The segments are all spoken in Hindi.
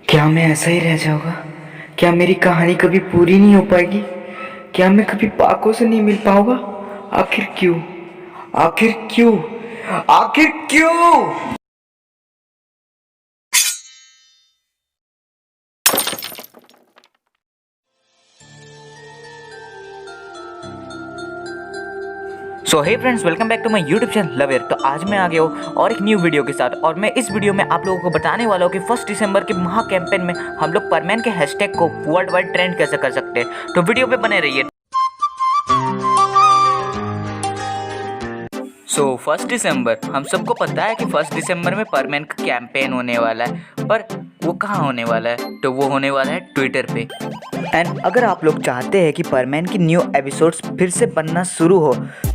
क्या मैं ऐसा ही रह जाऊंगा? क्या मेरी कहानी कभी पूरी नहीं हो पाएगी? क्या मैं कभी पाको से नहीं मिल पाऊंगा? आखिर क्यों? आखिर क्यों? आखिर क्यों? So hey friends, welcome back to my YouTube channel लवेयर। तो आज मैं आ गया हूँ और एक न्यू वीडियो के साथ, और मैं इस वीडियो में आप लोगों को बताने वाला हूँ कि 1 दिसंबर के महा कैंपेन में हम लोग परमैन के हैशटैग को वर्ल्ड वाइड ट्रेंड कैसे कर सकते हैं। तो वीडियो पे बने रहिए। सो 1 दिसंबर, हम सबको पता है कि 1 दिसंबर में परमैन का कैंपेन होने वाला है, पर वो कहाँ होने वाला है? तो वो होने वाला है ट्विटर पे। एंड अगर आप लोग चाहते हैं कि परमैन की न्यू एपिसोड्स फिर से बनना शुरू हो,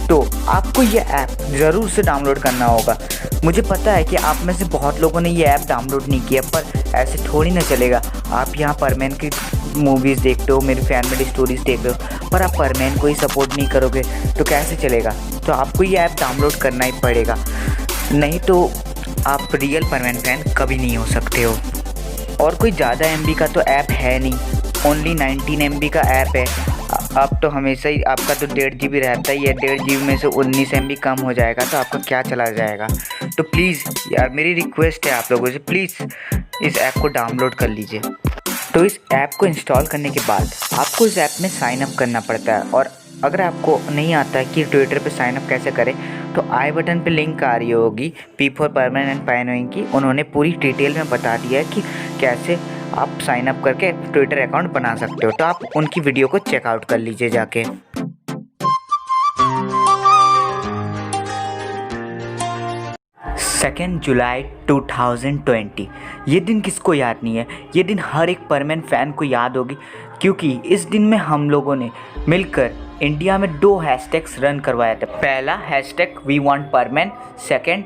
तो आपको ये ऐप ज़रूर से डाउनलोड करना होगा। मुझे पता है कि आप में से बहुत लोगों ने ये ऐप डाउनलोड नहीं किया, पर ऐसे थोड़ी ना चलेगा। आप यहाँ परमैन की मूवीज़ देखते हो, मेरी फैमिली स्टोरीज़ देखते हो, पर आप परमैन को ही सपोर्ट नहीं करोगे तो कैसे चलेगा? तो आपको ये ऐप डाउनलोड करना ही पड़ेगा, नहीं तो आप रियल परमैन फैन कभी नहीं हो सकते हो। और कोई ज़्यादा MB का तो ऐप है नहीं, ओनली 19 MB का ऐप है। अब तो हमेशा ही आपका तो 1.5 GB रहता ही है, 1.5 GB में से 19 MB कम हो जाएगा तो आपका क्या चला जाएगा? तो प्लीज़ यार, मेरी रिक्वेस्ट है आप लोगों से, प्लीज़ इस ऐप को डाउनलोड कर लीजिए। तो इस ऐप को इंस्टॉल करने के बाद आपको इस ऐप में साइन अप करना पड़ता है, और अगर आपको नहीं आता है कि ट्विटर पे साइन अप कैसे करें, तो आई बटन पे लिंक आ रही होगी P4 परमैन एंड पायनोइंग की। उन्होंने पूरी डिटेल में बता दिया है कि कैसे आप साइन अप करके ट्विटर अकाउंट बना सकते हो। तो आप उनकी वीडियो को चेकआउट कर लीजिए जाके। 2 जुलाई 2020, ये दिन किसको याद नहीं है? ये दिन हर एक परमैन फ़ैन को याद होगी, क्योंकि इस दिन में हम लोगों ने मिलकर इंडिया में 2 हैशटैग्स रन करवाया था। पहला hashtag we want Perman, second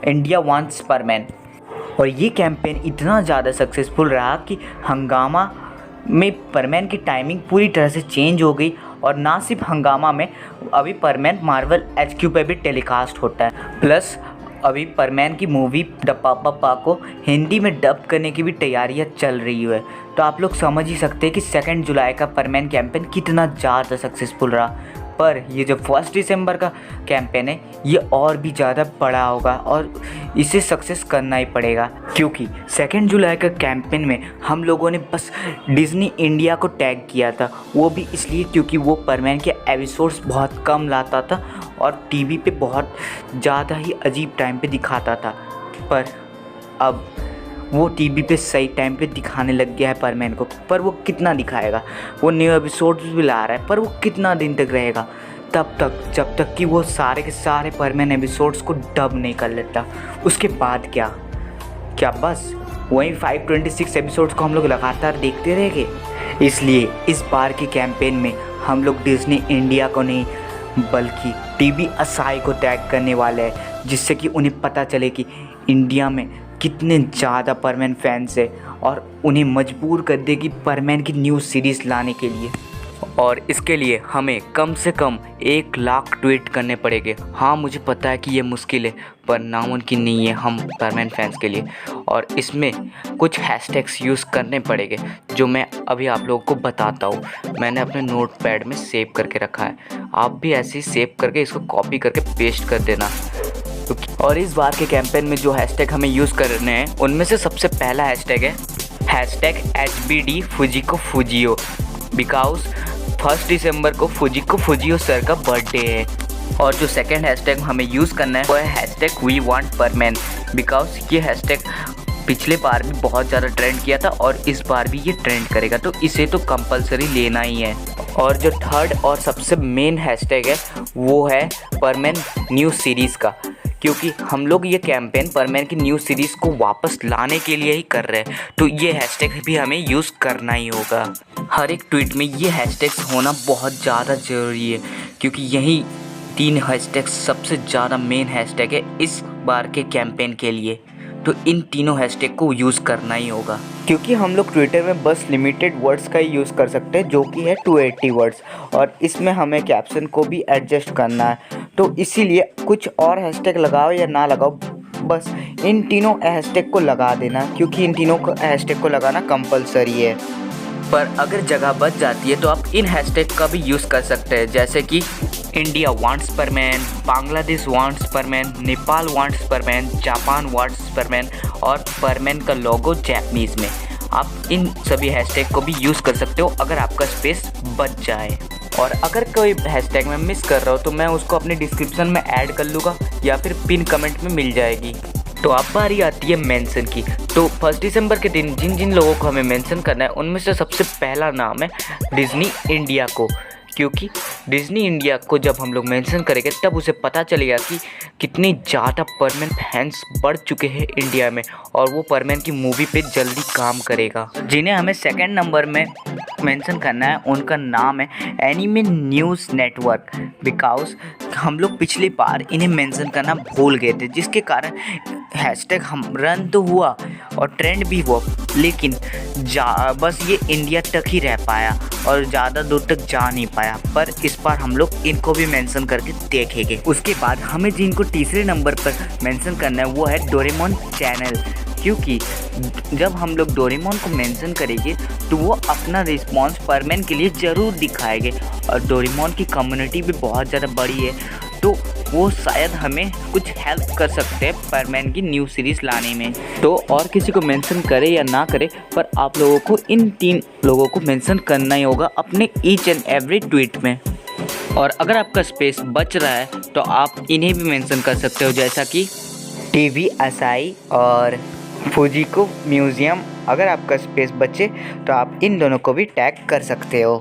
India wants Perman. और ये कैंपेन इतना ज़्यादा सक्सेसफुल रहा कि हंगामा में परमैन की टाइमिंग पूरी तरह से चेंज हो गई, और ना सिर्फ हंगामा में, अभी परमैन मार्वल HQ पे भी टेलीकास्ट होता है। प्लस अभी परमैन की मूवी द पापा को हिंदी में डब करने की भी तैयारियां चल रही है। तो आप लोग समझ ही सकते हैं कि 2 जुलाई का परमैन कैंपेन कितना ज़्यादा सक्सेसफुल रहा। पर ये जो 1 दिसंबर का कैंपेन है, ये और भी ज़्यादा बड़ा होगा, और इसे सक्सेस करना ही पड़ेगा, क्योंकि 2 जुलाई का कैंपेन में हम लोगों ने बस डिज्नी इंडिया को टैग किया था। वो भी इसलिए क्योंकि वो परमैन के एपिसोड्स बहुत कम लाता था और टीवी पे बहुत ज़्यादा ही अजीब टाइम पे दिखाता था। पर अब वो टीवी पे सही टाइम पे दिखाने लग गया है परमैन को। पर वो कितना दिखाएगा? वो न्यू एपिसोड्स भी ला रहा है, पर वो कितना दिन तक रहेगा? तब तक जब तक कि वो सारे के सारे परमैन एपिसोड्स को डब नहीं कर लेता। उसके बाद क्या बस वही 526 एपिसोड्स को हम लोग लगातार देखते रहेंगे? इसलिए इस बार के कैंपेन में हम लोग डिज्नी इंडिया को नहीं, बल्कि टीवी असाई को टैग करने वाले हैं, जिससे कि उन्हें पता चले कि इंडिया में कितने ज़्यादा परमैन फैंस है, और उन्हें मजबूर कर दे कि परमैन की न्यू सीरीज़ लाने के लिए। और इसके लिए हमें कम से कम 1 लाख ट्वीट करने पड़ेंगे। हाँ, मुझे पता है कि ये मुश्किल है, पर नामुमकिन नहीं है हम परमैन फैंस के लिए। और इसमें कुछ हैशटैग्स यूज़ करने पड़ेंगे, जो मैं अभी आप लोगों को बताता हूँ। मैंने अपने नोटपैड में सेव करके रखा है, आप भी ऐसे ही सेव करके इसको कॉपी करके पेस्ट कर देना। और इस बार के कैंपेन में जो हैशटैग हमें यूज़ करने हैं, उनमें से सबसे पहला हैशटैग है हैशटैग HBD फुजिको फुजियो, बिकॉज 1 दिसंबर को फुजिको फुजियो सर का बर्थडे है। और जो सेकंड हैशटैग हमें यूज़ करना है वो है hashtag we want Perman, because ये हैशटैग पिछले बार भी बहुत ज़्यादा ट्रेंड किया था, और इस बार भी ये ट्रेंड करेगा, तो इसे तो कंपलसरी लेना ही है। और जो थर्ड और सबसे मेन हैशटैग है वो है परमैन न्यू सीरीज़ का, क्योंकि हम लोग ये कैंपेन परमैन की न्यू सीरीज़ को वापस लाने के लिए ही कर रहे हैं, तो ये हैशटैग भी हमें यूज़ करना ही होगा। हर एक ट्वीट में ये हैशटैग्स होना बहुत ज़्यादा ज़रूरी है, क्योंकि यही 3 हैशटैग्स सबसे ज़्यादा मेन हैशटैग है इस बार के कैंपेन के लिए। तो इन तीनों हैशटैग को यूज़ करना ही होगा, क्योंकि हम लोग ट्विटर में बस लिमिटेड वर्ड्स का ही यूज़ कर सकते हैं, जो कि है 280 वर्ड्स, और इसमें हमें कैप्शन को भी एडजस्ट करना है। तो इसीलिए कुछ और हैशटैग लगाओ या ना लगाओ, बस इन तीनों हैशटैग को लगा देना, क्योंकि इन तीनों को हैशटैग को लगाना कंपलसरी है। पर अगर जगह बच जाती है तो आप इन हैशटैग का भी यूज़ कर सकते हैं, जैसे कि India wants परमैन, Bangladesh wants परमैन, Nepal wants परमैन, Japan wants Perman और परमैन का लोगो जैपनीज़ में। आप इन सभी हैशटैग को भी यूज़ कर सकते हो अगर आपका स्पेस बच जाए। और अगर कोई हैशटैग मैं मिस कर रहा हूँ तो मैं उसको अपने डिस्क्रिप्शन में ऐड कर लूँगा या फिर पिन कमेंट में मिल जाएगी। तो अब बारी आती है मेंशन की। तो 1 दिसंबर के दिन जिन जिन लोगों को हमें मेंशन करना है उनमें से सबसे पहला नाम है डिज्नी इंडिया को, क्योंकि डिज्नी इंडिया को जब हम लोग मेंशन करेंगे तब उसे पता चलेगा कि कितनी ज़्यादा परमैन फैंस बढ़ चुके हैं इंडिया में, और वो परमैन की मूवी पे जल्दी काम करेगा। जिन्हें हमें सेकंड नंबर में मेंशन करना है उनका नाम है एनिमे न्यूज़ नेटवर्क, बिकॉज हम लोग पिछली बार इन्हें मेंशन करना भूल गए थे, जिसके कारण हैशटैग हम रन तो हुआ और ट्रेंड भी हुआ, लेकिन बस ये इंडिया तक ही रह पाया और ज़्यादा दूर तक जा नहीं पाया। पर इस बार हम लोग इनको भी मेंशन करके देखेंगे। उसके बाद हमें जिनको तीसरे नंबर पर मेंशन करना है वो है डोरेमोन चैनल, क्योंकि जब हम लोग डोरेमोन को मेंशन करेंगे तो वो अपना रिस्पॉन्स परमैन के लिए ज़रूर दिखाएंगे, और डोरेमोन की कम्युनिटी भी बहुत ज़्यादा बड़ी है, तो वो शायद हमें कुछ हेल्प कर सकते हैं परमैन की न्यू सीरीज़ लाने में। तो और किसी को मेंशन करे या ना करे, पर आप लोगों को इन 3 लोगों को मेंशन करना ही होगा अपने ईच एंड एवरी ट्वीट में। और अगर आपका स्पेस बच रहा है तो आप इन्हें भी मेंशन कर सकते हो, जैसा कि टीवी असाई और फुजिको म्यूज़ियम। अगर आपका स्पेस बचे तो आप इन दोनों को भी टैग कर सकते हो।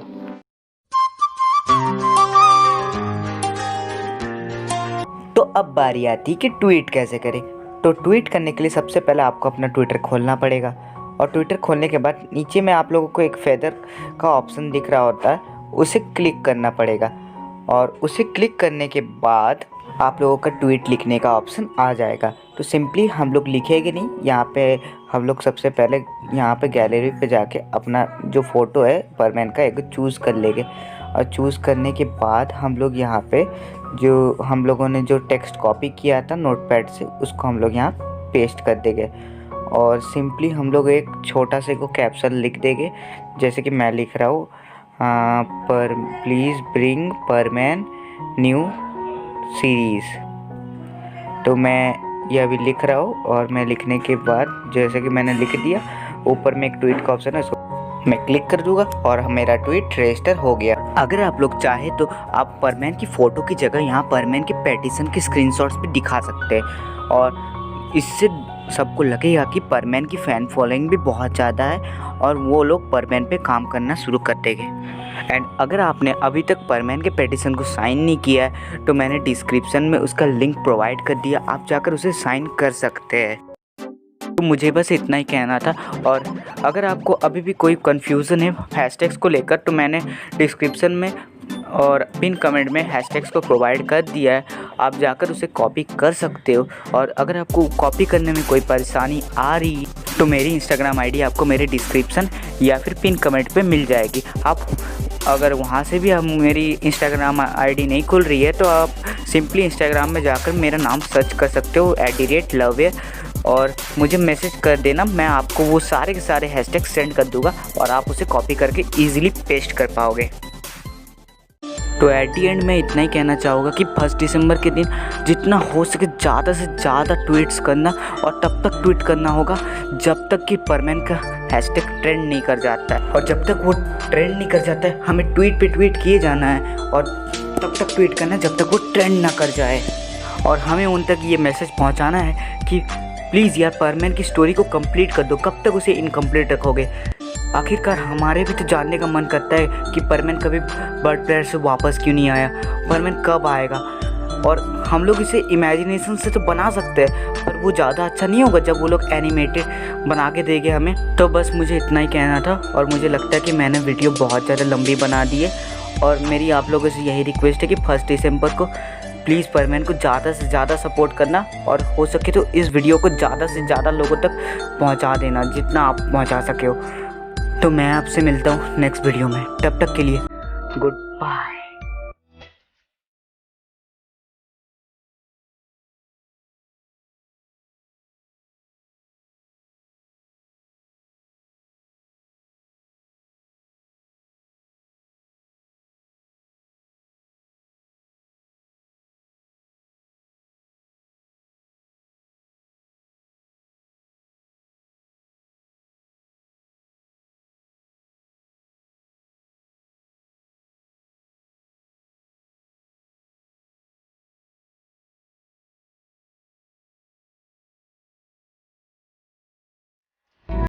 तो अब बारी आती है कि ट्वीट कैसे करें। तो ट्वीट करने के लिए सबसे पहले आपको अपना ट्विटर खोलना पड़ेगा, और ट्विटर खोलने के बाद नीचे में आप लोगों को एक फेदर का ऑप्शन दिख रहा होता है, उसे क्लिक करना पड़ेगा, और उसे क्लिक करने के बाद आप लोगों का ट्वीट लिखने का ऑप्शन आ जाएगा। तो सिंपली हम लोग लिखेंगे नहीं, यहाँ पे हम लोग सबसे पहले यहाँ पे गैलरी पे जाके अपना जो फ़ोटो है परमैन का एक चूज़ कर लेंगे, और चूज़ करने के बाद हम लोग यहाँ पे जो हम लोगों ने जो टेक्स्ट कॉपी किया था नोटपैड से उसको हम लोग यहाँ पेस्ट कर देंगे, और सिंपली हम लोग एक छोटा से को कैप्शन लिख देंगे, जैसे कि मैं लिख रहा हूँ पर प्लीज़ ब्रिंग परमैन न्यू सीरीज़। तो मैं यह भी लिख रहा हूँ, और मैं लिखने के बाद जैसे कि मैंने लिख दिया, ऊपर में एक ट्वीट का ऑप्शन है, उसको मैं क्लिक कर दूंगा और मेरा ट्वीट रजिस्टर हो गया। अगर आप लोग चाहे तो आप परमैन की फ़ोटो की जगह यहाँ परमैन के पेटिशन के स्क्रीनशॉट्स भी दिखा सकते हैं, और इससे सबको लगेगा कि परमैन की फ़ैन फॉलोइंग भी बहुत ज़्यादा है और वो लोग परमैन पे काम करना शुरू कर देंगे। एंड अगर आपने अभी तक परमैन के पेटिशन को साइन नहीं किया है तो मैंने डिस्क्रिप्शन में उसका लिंक प्रोवाइड कर दिया, आप जाकर उसे साइन कर सकते हैं। तो मुझे बस इतना ही कहना था, और अगर आपको अभी भी कोई कन्फ्यूज़न है हैशटैग्स को लेकर तो मैंने डिस्क्रिप्शन में और पिन कमेंट में हैशटैग्स को प्रोवाइड कर दिया है, आप जाकर उसे कॉपी कर सकते हो। और अगर आपको कॉपी करने में कोई परेशानी आ रही तो मेरी इंस्टाग्राम आईडी आपको मेरे डिस्क्रिप्शन या फिर पिन कमेंट पे मिल जाएगी। आप अगर वहाँ से भी मेरी इंस्टाग्राम आईडी नहीं खुल रही है तो आप सिंपली इंस्टाग्राम में जाकर मेरा नाम सर्च कर सकते हो @lovewear, और मुझे मैसेज कर देना, मैं आपको वो सारे के सारे हैशटैग सेंड कर दूँगा और आप उसे कॉपी करके ईजिली पेस्ट कर पाओगे। तो एट दी एंड मैं इतना ही कहना चाहूँगा कि 1 दिसंबर के दिन जितना हो सके ज़्यादा से ज़्यादा ट्वीट्स करना, और तब तक ट्वीट करना होगा जब तक कि परमैन का हैशटैग ट्रेंड नहीं कर जाता है, और जब तक वो ट्रेंड नहीं कर जाता है हमें ट्वीट पे ट्वीट किए जाना है, और तब तक ट्वीट करना है जब तक वो ट्रेंड ना कर जाए। और हमें उन तक ये मैसेज पहुँचाना है कि प्लीज़ यार परमैन की स्टोरी को कंप्लीट कर दो, कब तक उसे इनकम्प्लीट रखोगे। आखिरकार हमारे भी तो जानने का मन करता है कि परमैन कभी बर्ड प्लेयर से वापस क्यों नहीं आया, परमैन कब आएगा। और हम लोग इसे इमेजिनेशन से तो बना सकते हैं, पर वो ज़्यादा अच्छा नहीं होगा जब वो लोग एनिमेटेड बना के देंगे हमें। तो बस मुझे इतना ही कहना था, और मुझे लगता है कि मैंने वीडियो बहुत ज़्यादा लंबी बना दी है, और मेरी आप लोगों से यही रिक्वेस्ट है कि 1 दिसंबर को प्लीज़ परमैन को ज़्यादा से ज़्यादा सपोर्ट करना, और हो सके तो इस वीडियो को ज़्यादा से ज़्यादा लोगों तक पहुंचा देना जितना आप पहुंचा सके हो। तो मैं आपसे मिलता हूँ नेक्स्ट वीडियो में, तब तक के लिए गुड बाय।